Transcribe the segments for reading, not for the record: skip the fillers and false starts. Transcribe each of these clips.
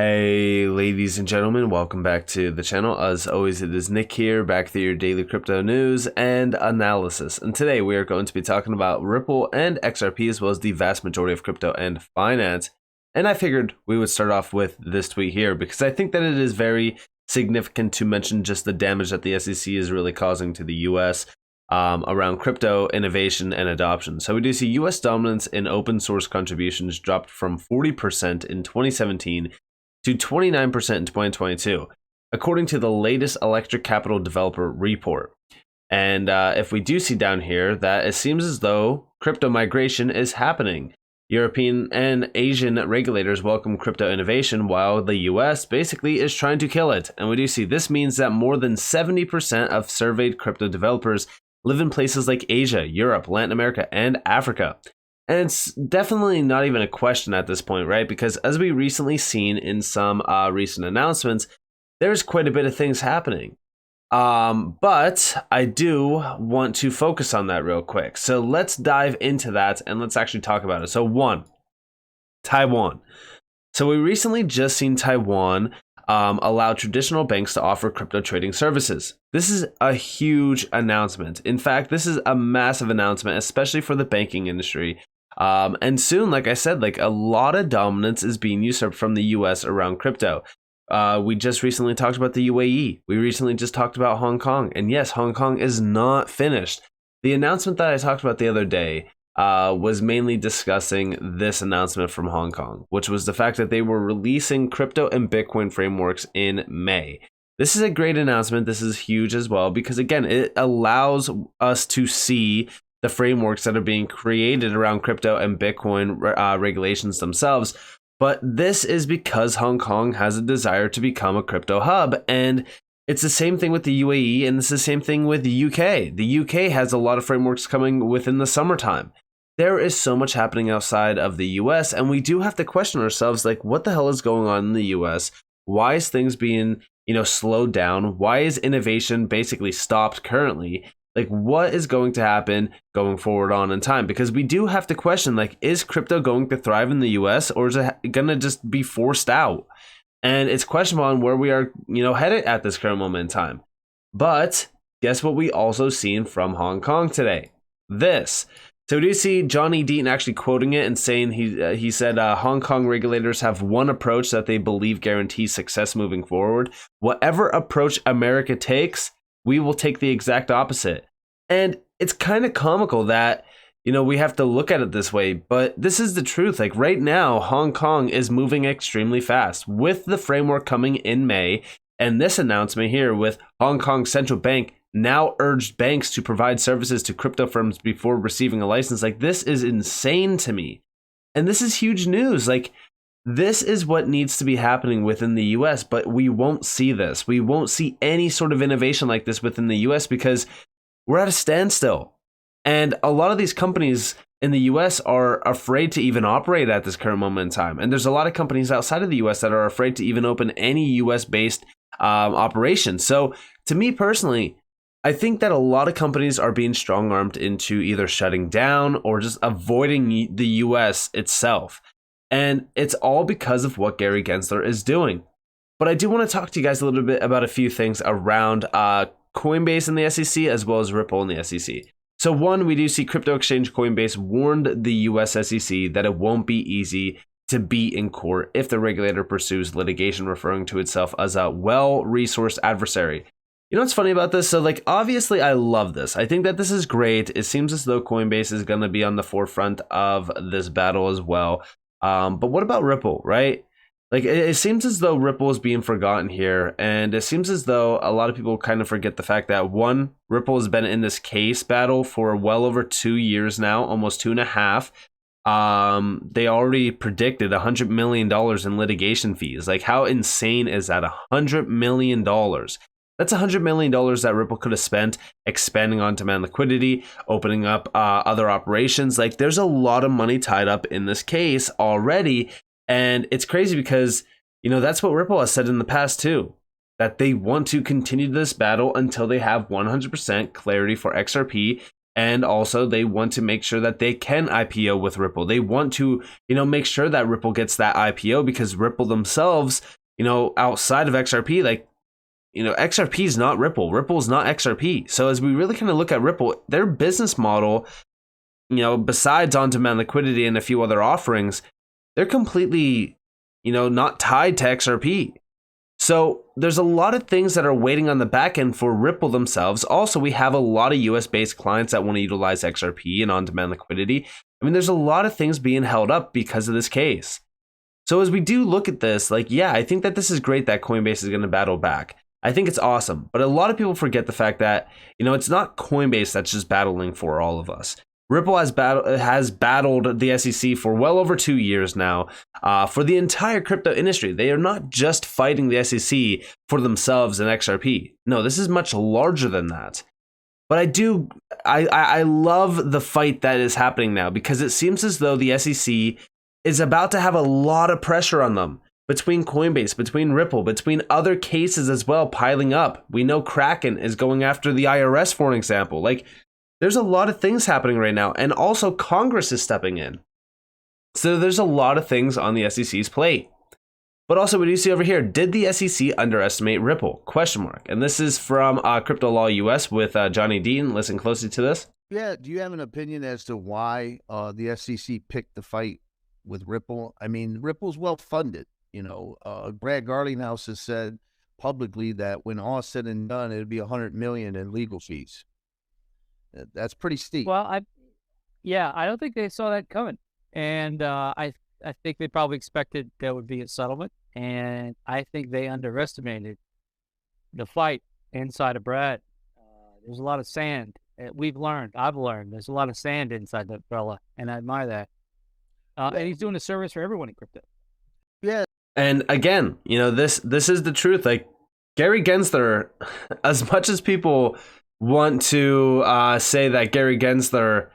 Hey, ladies and gentlemen, welcome back to the channel. As always, it is Nick here, back with your daily crypto news and analysis. And today we are going to be talking about Ripple and XRP, as well as the vast majority of crypto and finance. And I figured we would start off with this tweet here because I think that it is very significant to mention just the damage that the SEC is really causing to the US around crypto innovation and adoption. So we do see US dominance in open source contributions dropped from 40% in 2017 to 29% in 2022, according to the latest Electric Capital Developer report. And if we do see down here that it seems as though crypto migration is happening. European and Asian regulators welcome crypto innovation while the US basically is trying to kill it. And we do see this means that more than 70% of surveyed crypto developers live in places like Asia, Europe, Latin America, and Africa. And it's definitely not even a question at this point, right? Because as we recently seen in some recent announcements, there's quite a bit of things happening. But I do want to focus on that real quick. So let's dive into that and let's actually talk about it. So one, Taiwan. So we recently just seen Taiwan allow traditional banks to offer crypto trading services. This is a huge announcement. In fact, this is a massive announcement, especially for the banking industry. And soon, like I said, like a lot of dominance is being usurped from the US around crypto. We just recently talked about the UAE. We recently just talked about Hong Kong. And yes, Hong Kong is not finished. The announcement that I talked about the other day was mainly discussing this announcement from Hong Kong, which was the fact that they were releasing crypto and Bitcoin frameworks in May. This is a great announcement. This is huge as well, because again, it allows us to see the frameworks that are being created around crypto and Bitcoin regulations themselves. But this is because Hong Kong has a desire to become a crypto hub. And it's the same thing with the UAE, and it's the same thing with the UK. The UK has a lot of frameworks coming within the summertime. There is so much happening outside of the US, and we do have to question ourselves, like, what the hell is going on in the US? Why is things being, slowed down? Why is innovation basically stopped currently? Like, what is going to happen going forward on in time? Because we do have to question, like, is crypto going to thrive in the US, or is it going to just be forced out? And it's questionable on where we are, headed at this current moment in time. But guess what we also seen from Hong Kong today? This. So do you see Johnny Deaton actually quoting it and saying he said Hong Kong regulators have one approach that they believe guarantees success moving forward. Whatever approach America takes, we will take the exact opposite. And it's kind of comical that, we have to look at it this way, but this is the truth. Like right now, Hong Kong is moving extremely fast with the framework coming in May. And this announcement here with Hong Kong Central Bank now urged banks to provide services to crypto firms before receiving a license. Like, this is insane to me. And this is huge news. Like, this is what needs to be happening within the US, but we won't see this. We won't see any sort of innovation like this within the US because we're at a standstill. And a lot of these companies in the US are afraid to even operate at this current moment in time. And there's a lot of companies outside of the US that are afraid to even open any US-based operation. So to me personally, I think that a lot of companies are being strong-armed into either shutting down or just avoiding the US itself. And it's all because of what Gary Gensler is doing. But I do want to talk to you guys a little bit about a few things around Coinbase and the SEC, as well as Ripple and the SEC. So one, we do see crypto exchange Coinbase warned the US SEC that it won't be easy to beat in court if the regulator pursues litigation, referring to itself as a well-resourced adversary. You know what's funny about this? So, like, obviously, I love this. I think that this is great. It seems as though Coinbase is going to be on the forefront of this battle as well. But what about Ripple, right? Like, it seems as though Ripple is being forgotten here. And it seems as though a lot of people kind of forget the fact that, one, Ripple has been in this case battle for well over 2 years now, almost 2.5. They already predicted $100 million in litigation fees. Like, how insane is that? $100 million. That's $100 million that Ripple could have spent expanding on demand liquidity, opening up other operations. Like, there's a lot of money tied up in this case already. And it's crazy because, that's what Ripple has said in the past too, that they want to continue this battle until they have 100% clarity for XRP And also they want to make sure that they can IPO with Ripple. They want to, make sure that Ripple gets that IPO, because Ripple themselves, outside of XRP, like, XRP is not Ripple. Ripple is not XRP. So as we really kind of look at Ripple, their business model, besides on-demand liquidity and a few other offerings, they're completely, not tied to XRP. So there's a lot of things that are waiting on the back end for Ripple themselves. Also, we have a lot of US-based clients that want to utilize XRP and on-demand liquidity. I mean, there's a lot of things being held up because of this case. So as we do look at this, like, yeah, I think that this is great that Coinbase is going to battle back. I think it's awesome. But a lot of people forget the fact that, it's not Coinbase that's just battling for all of us. Ripple has battled the SEC for well over 2 years now, for the entire crypto industry. They are not just fighting the SEC for themselves and XRP. No, this is much larger than that. But I love the fight that is happening now, because it seems as though the SEC is about to have a lot of pressure on them. Between Coinbase, between Ripple, between other cases as well piling up. We know Kraken is going after the IRS, for an example. Like, there's a lot of things happening right now, and also Congress is stepping in. So there's a lot of things on the SEC's plate. But also, what do you see over here? Did the SEC underestimate Ripple? Question mark. And this is from Crypto Law US with Johnny Dean. Listen closely to this. Yeah, do you have an opinion as to why the SEC picked the fight with Ripple? I mean, Ripple's well funded. Brad Garlinghouse has said publicly that when all said and done, it'd be $100 million in legal fees. That's pretty steep. Well, I don't think they saw that coming, and I think they probably expected there would be a settlement, and I think they underestimated the fight inside of Brad. There's a lot of sand. I've learned, there's a lot of sand inside that fella, and I admire that. And he's doing a service for everyone in crypto. Yeah. And again, this is the truth. Like, Gary Gensler, as much as people want to say that Gary Gensler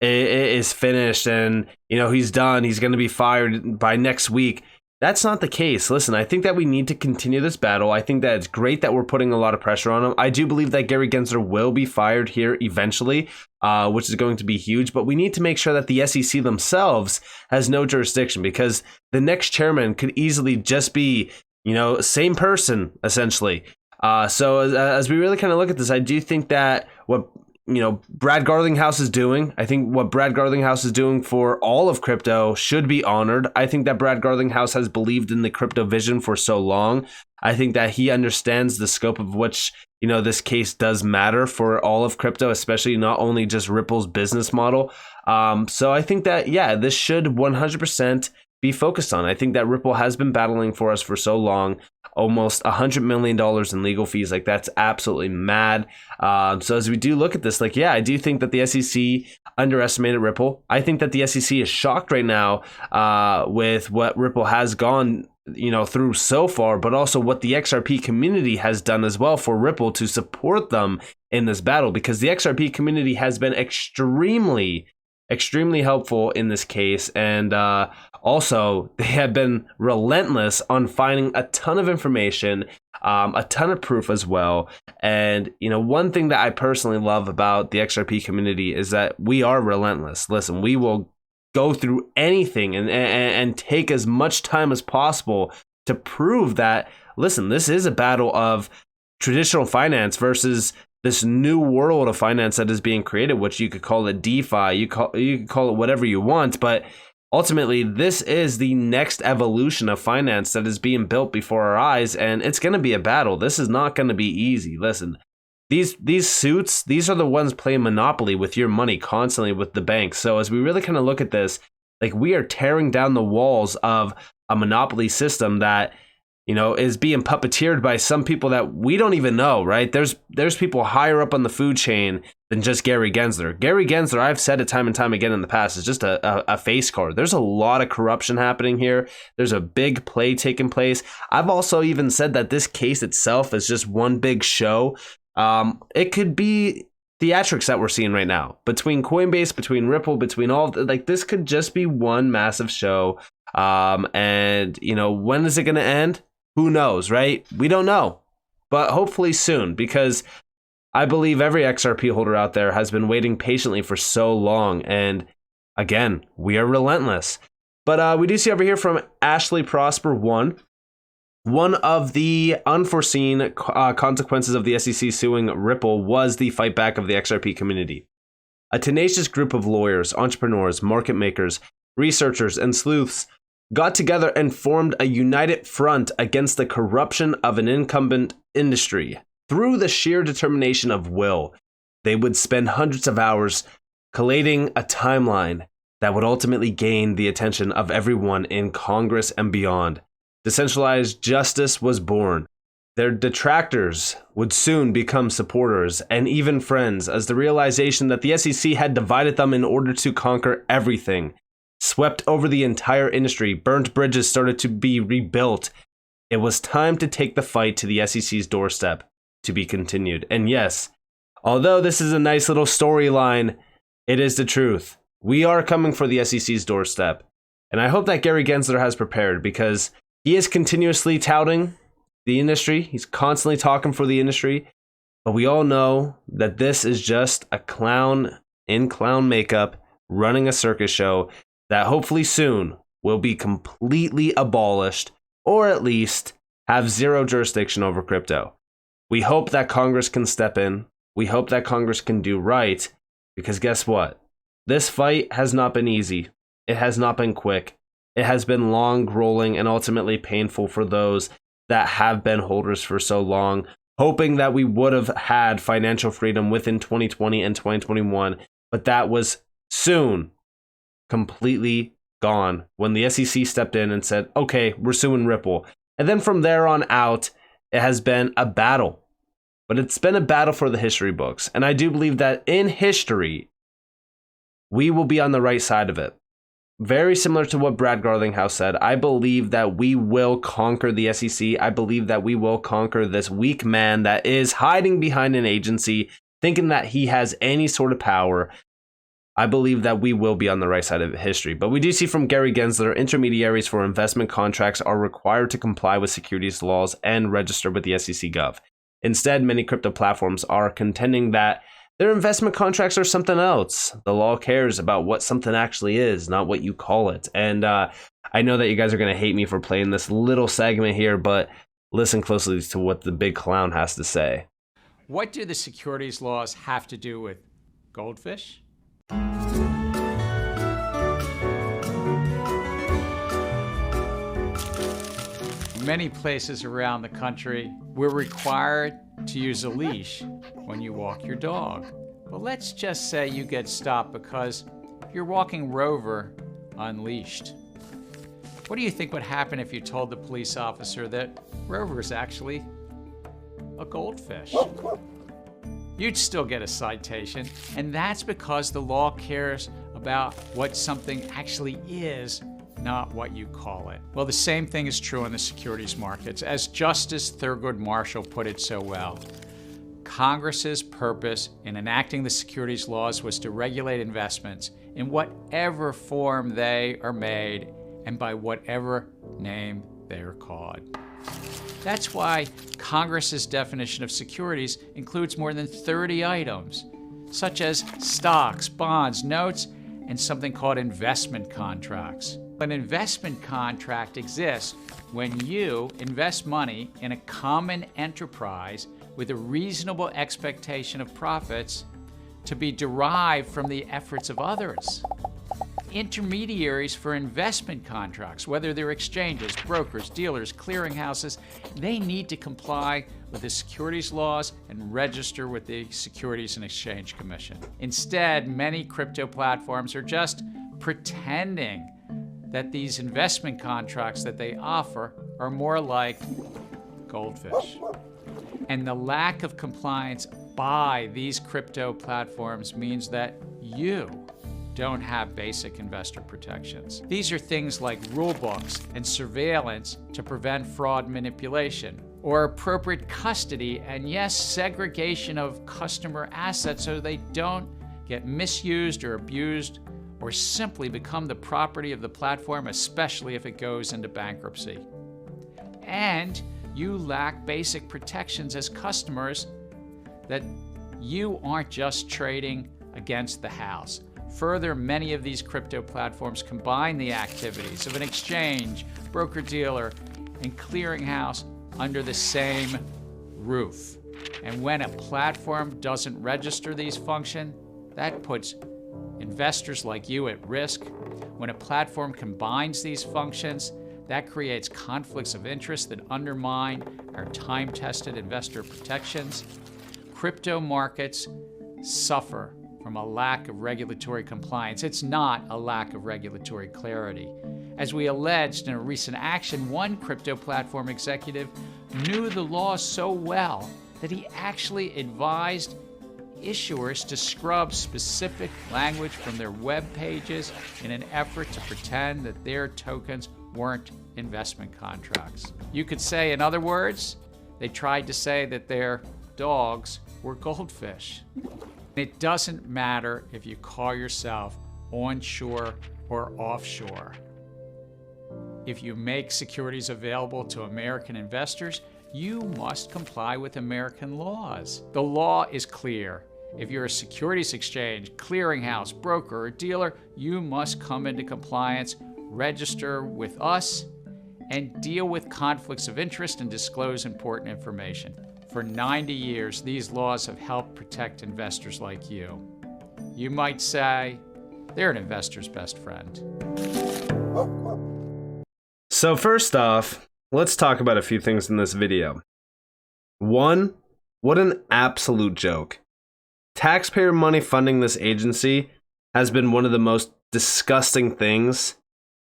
is finished and, he's done, he's going to be fired by next week, that's not the case. Listen, I think that we need to continue this battle. I think that it's great that we're putting a lot of pressure on him. I do believe that Gary Gensler will be fired here eventually, which is going to be huge. But we need to make sure that the SEC themselves has no jurisdiction, because the next chairman could easily just be, same person, essentially. So as we really kind of look at this, I do think that what Brad Garlinghouse is doing, I think what Brad Garlinghouse is doing for all of crypto should be honored. I think that Brad Garlinghouse has believed in the crypto vision for so long. I think that he understands the scope of which, this case does matter for all of crypto, especially not only just Ripple's business model. So I think that, yeah, this should 100% be focused on. I think that Ripple has been battling for us for so long, almost $100 million in legal fees. Like, that's absolutely mad. So as we do look at this, like, yeah, I do think that the SEC underestimated Ripple. I think that the SEC is shocked right now with what Ripple has gone through so far, but also what the XRP community has done as well for Ripple to support them in this battle, because the XRP community has been extremely helpful in this case. And also, they have been relentless on finding a ton of information, a ton of proof as well. And, one thing that I personally love about the XRP community is that we are relentless. Listen, we will go through anything and take as much time as possible to prove that, listen, this is a battle of traditional finance versus this new world of finance that is being created, which you could call it DeFi, you could call it whatever you want, but ultimately this is the next evolution of finance that is being built before our eyes, and it's going to be a battle. This is not going to be easy. Listen, these suits, these are the ones playing Monopoly with your money constantly with the banks. So as we really kind of look at this, like, we are tearing down the walls of a monopoly system that is being puppeteered by some people that we don't even know, right? There's people higher up on the food chain than just Gary Gensler. Gary Gensler, I've said it time and time again in the past, is just a face card. There's a lot of corruption happening here. There's a big play taking place. I've also even said that this case itself is just one big show. It could be theatrics that we're seeing right now between Coinbase, between Ripple, between all, like, this could just be one massive show. And when is it going to end? Who knows, right? We don't know, but hopefully soon, because I believe every XRP holder out there has been waiting patiently for so long, and again, we are relentless. But we do see over here from Ashley Prosper 1. One of the unforeseen consequences of the SEC suing Ripple was the fight back of the XRP community. A tenacious group of lawyers, entrepreneurs, market makers, researchers, and sleuths got together and formed a united front against the corruption of an incumbent industry. Through the sheer determination of will, they would spend hundreds of hours collating a timeline that would ultimately gain the attention of everyone in Congress and beyond. Decentralized justice was born. Their detractors would soon become supporters and even friends, as the realization that the SEC had divided them in order to conquer everything swept over the entire industry. Burnt bridges started to be rebuilt. It was time to take the fight to the SEC's doorstep, to be continued. And yes, although this is a nice little storyline, it is the truth. We are coming for the SEC's doorstep. And I hope that Gary Gensler has prepared, because he is continuously touting the industry. He's constantly talking for the industry. But we all know that this is just a clown in clown makeup running a circus show that hopefully soon will be completely abolished, or at least have zero jurisdiction over crypto. We hope that Congress can step in. We hope that Congress can do right, because guess what? This fight has not been easy. It has not been quick. It has been long, rolling, and ultimately painful for those that have been holders for so long, hoping that we would have had financial freedom within 2020 and 2021, but that was soon completely gone when the SEC stepped in and said, okay, we're suing Ripple. And then from there on out, it has been a battle. But it's been a battle for the history books. And I do believe that in history, we will be on the right side of it. Very similar to what Brad Garlinghouse said, I believe that we will conquer the SEC. I believe that we will conquer this weak man that is hiding behind an agency, thinking that he has any sort of power. I believe that we will be on the right side of history. But we do see from Gary Gensler, intermediaries for investment contracts are required to comply with securities laws and register with the SEC Gov. Instead, many crypto platforms are contending that their investment contracts are something else. The law cares about what something actually is, not what you call it. And I know that you guys are going to hate me for playing this little segment here, but listen closely to what the big clown has to say. What do the securities laws have to do with goldfish? Many places around the country, we're required to use a leash when you walk your dog. But let's just say you get stopped because you're walking Rover unleashed. What do you think would happen if you told the police officer that Rover is actually a goldfish? You'd still get a citation, and that's because the law cares about what something actually is, not what you call it. Well, the same thing is true in the securities markets. As Justice Thurgood Marshall put it so well, Congress's purpose in enacting the securities laws was to regulate investments in whatever form they are made and by whatever name they are called. That's why Congress's definition of securities includes more than 30 items, such as stocks, bonds, notes, and something called investment contracts. An investment contract exists when you invest money in a common enterprise with a reasonable expectation of profits to be derived from the efforts of others. Intermediaries for investment contracts, whether they're exchanges, brokers, dealers, clearinghouses, they need to comply with the securities laws and register with the Securities and Exchange Commission. Instead, many crypto platforms are just pretending that these investment contracts that they offer are more like goldfish. And the lack of compliance by these crypto platforms means that you don't have basic investor protections. These are things like rule books and surveillance to prevent fraud manipulation, or appropriate custody and, yes, segregation of customer assets so they don't get misused or abused or simply become the property of the platform, especially if it goes into bankruptcy. And you lack basic protections as customers that you aren't just trading against the house. Further, many of these crypto platforms combine the activities of an exchange, broker-dealer, and clearinghouse under the same roof. And when a platform doesn't register these functions, that puts investors like you at risk. When a platform combines these functions, that creates conflicts of interest that undermine our time-tested investor protections. Crypto markets suffer from a lack of regulatory compliance. It's not a lack of regulatory clarity. As we alleged in a recent action, one crypto platform executive knew the law so well that he actually advised issuers to scrub specific language from their web pages in an effort to pretend that their tokens weren't investment contracts. You could say, in other words, they tried to say that their dogs were goldfish. It doesn't matter if you call yourself onshore or offshore. If you make securities available to American investors, you must comply with American laws. The law is clear. If you're a securities exchange, clearinghouse, broker, or dealer, you must come into compliance, register with us, and deal with conflicts of interest and disclose important information. For 90 years, these laws have helped protect investors like you. You might say, they're an investor's best friend. So first off, let's talk about a few things in this video. One, what an absolute joke. Taxpayer money funding this agency has been one of the most disgusting things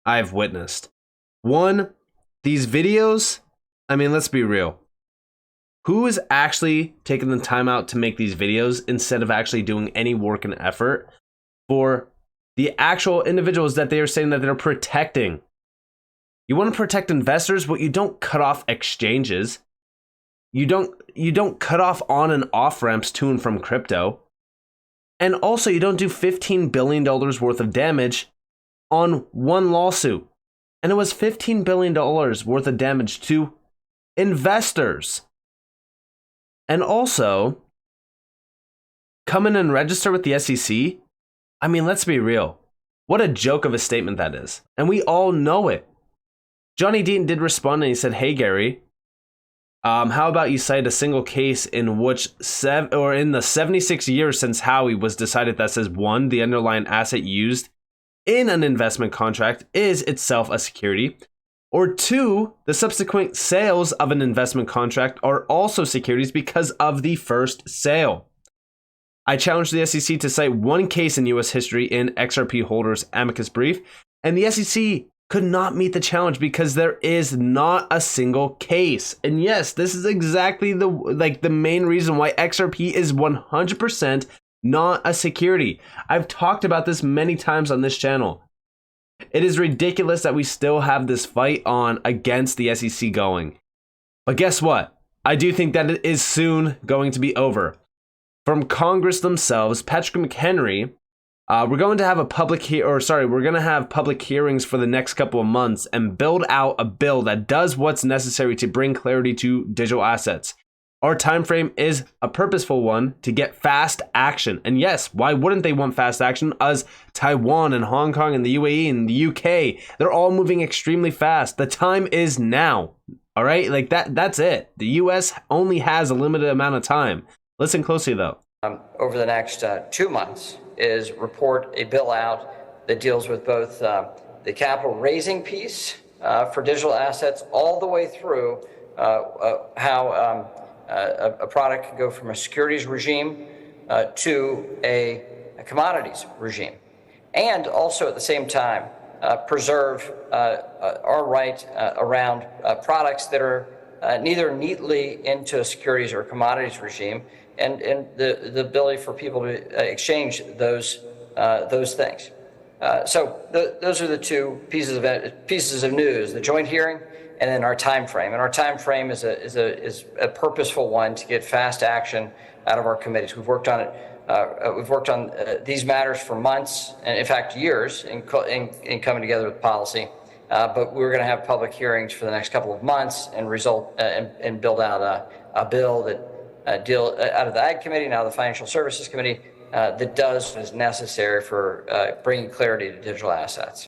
I've witnessed. One, these videos, I mean, let's be real. Who is actually taking the time out to make these videos instead of actually doing any work and effort for the actual individuals that they are saying that they're protecting? You want to protect investors, but you don't cut off exchanges. You don't cut off on and off ramps to and from crypto. And also, you don't do $15 billion worth of damage on one lawsuit. And it was $15 billion worth of damage to investors. And also, come in and register with the SEC. I mean, let's be real. What a joke of a statement that is. And we all know it. Johnny Dean did respond and he said, "Hey, Gary, how about you cite a single case in which in the 76 years since Howey was decided that says, one, the underlying asset used in an investment contract is itself a security, or two, the subsequent sales of an investment contract are also securities because of the first sale. I challenged the SEC to cite one case in U.S. history in XRP holders' amicus brief, and the SEC could not meet the challenge because there is not a single case. And yes, this is exactly the main reason why XRP is 100% not a security. I've talked about this many times on this channel. It is ridiculous that we still have this fight on against the SEC going. But guess what? I do think that it is soon going to be over. From Congress themselves, Patrick McHenry, we're going to have public hearings for the next couple of months and build out a bill that does what's necessary to bring clarity to digital assets. Our time frame is a purposeful one to get fast action. And yes, why wouldn't they want fast action? As Taiwan and Hong Kong and the UAE and the UK, they're all moving extremely fast. The time is now. All right, like that's it. The US only has a limited amount of time. Listen closely though. Over the next 2 months is report a bill out that deals with both the capital raising piece for digital assets all the way through how a product can go from a securities regime to a commodities regime, and also at the same time preserve our right around products that are neither neatly into a securities or commodities regime, and the ability for people to exchange those things. So those are the two pieces of news: the joint hearing, and then our time frame. And our time frame is a purposeful one to get fast action out of our committees. We've worked on it. We've worked on these matters for months, and in fact years, in coming together with policy. But we're going to have public hearings for the next couple of months and build out a bill that deal out of the Ag Committee, now the Financial Services Committee, that does what is necessary for bringing clarity to digital assets.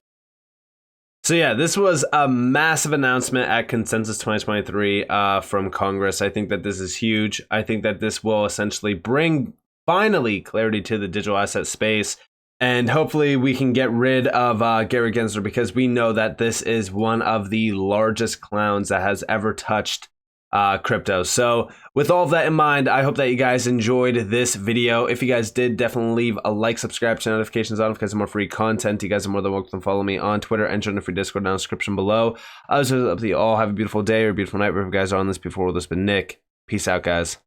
So yeah, this was a massive announcement at Consensus 2023 from Congress. I think that this is huge. I think that this will essentially bring finally clarity to the digital asset space. And hopefully we can get rid of Gary Gensler, because we know that this is one of the largest clowns that has ever touched crypto. So with all of that in mind, I hope that you guys enjoyed this video. If you guys did, definitely leave a like, subscribe, turn notifications on because more free content. You guys are more than welcome to follow me on Twitter and join the free Discord down in the description below. I was hope that you all have a beautiful day or a beautiful night wherever you guys are on this. Before this, been Nick. Peace out, guys.